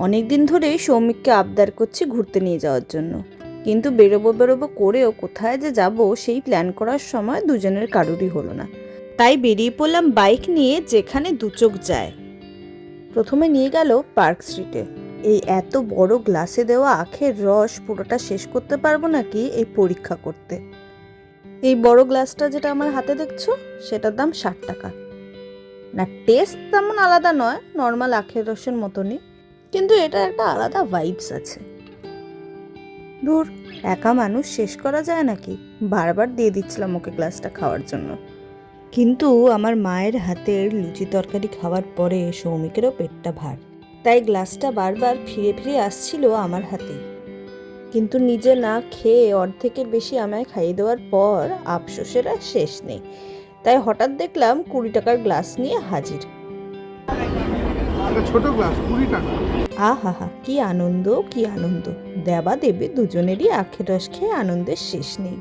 অনেক দিন ধরেই সৌমিককে আবদার করছি ঘুরতে নিয়ে যাওয়ার জন্য, কিন্তু বেরোবো করেও কোথায় যে যাব সেই প্ল্যান করার সময় দুজনের কারুরই হলো না। তাই বেরিয়ে পড়লাম বাইক নিয়ে, যেখানে দু চোখ যায়। প্রথমে নিয়ে গেল পার্ক স্ট্রিটে। এই এত বড় গ্লাসে দেওয়া আখের রস পুরোটা শেষ করতে পারবো নাকি এই পরীক্ষা করতে। এই বড় গ্লাসটা যেটা আমার হাতে দেখছো, সেটার দাম 60 টাকা। না, টেস্ট তেমন আলাদা নয়, নর্মাল আখের রসের মতনই, কিন্তু এটা একটা আলাদা ভাইবস আছে। দূর, একা মানুষ শেষ করা যায় নাকি? বারবার দিয়ে দিচ্ছিলাম ওকে গ্লাসটা খাওয়ার জন্য। কিন্তু আমার মায়ের হাতের লুচি তরকারি খাওয়ার পরে সৌমিকেরও পেটটা ভার, তাই গ্লাসটা বারবার ফিরে ফিরে আসছিল আমার হাতেই। কিন্তু নিজে না খেয়ে অর্ধেকের বেশি আমায় খাইয়ে দেওয়ার পর আফসোসের আর শেষ নেই। তাই হঠাৎ দেখলাম 20 টাকার গ্লাস নিয়ে হাজির। ছোট গ্লাস 20 টাকা। আহা হা, কি আনন্দ কি আনন্দ! দেবা দেবে দুজনেরই আখের রস খেয়ে আনন্দের শেষ নেই।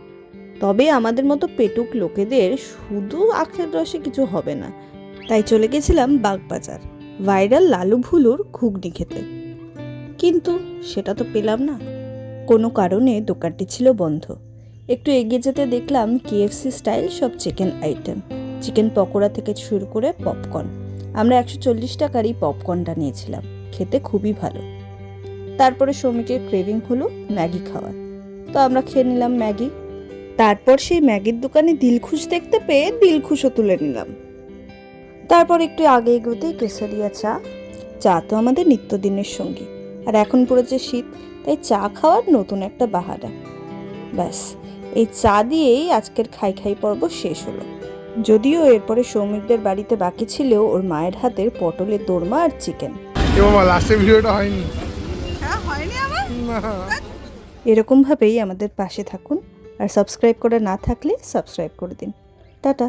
তবে আমাদের মতো পেটুক লোকেদের শুধু আখের রসে কিছু হবে না, তাই চলে গেছিলাম বাগবাজার ভাইরাল লালু ভুলুর ঘুগনি খেতে। কিন্তু সেটা তো পেলাম না, কোনো কারণে দোকানটি ছিল বন্ধ। একটু এগিয়ে যেতে দেখলাম কেএফসি স্টাইল সব চিকেন আইটেম, চিকেন পকোড়া থেকে শুরু করে পপকর্ন। আমরা 140 টাকারই পপকর্নটা নিয়েছিলাম, খেতে খুবই ভালো। তারপরে সৌমিকের ক্রেভিং হলো ম্যাগি খাওয়ার, তো আমরা খেয়ে নিলাম ম্যাগি। তারপর সেই ম্যাগির দোকানে দিলখুশ দেখতে পেয়ে দিলখুশও তুলে নিলাম। তারপর একটু আগে এগোতে কেসারিয়া চা। চা তো আমাদের নিত্যদিনের সঙ্গী, আর এখন পড়েছে শীত, তাই চা খাওয়ার নতুন একটা বাহানা। ব্যাস, এই চা দিয়েই আজকের খাই পর্ব শেষ হলো। যদিও এরপরে সৌমিকদের বাড়িতে বাকি ছিল ওর মায়ের হাতের পটলের দোরমা আর চিকেন। লাস্টের ভিডিওটা হয়নি। এরকমভাবেই আমাদের পাশে থাকুন, আর সাবস্ক্রাইব করে না থাকলে সাবস্ক্রাইব করে দিন। টাটা।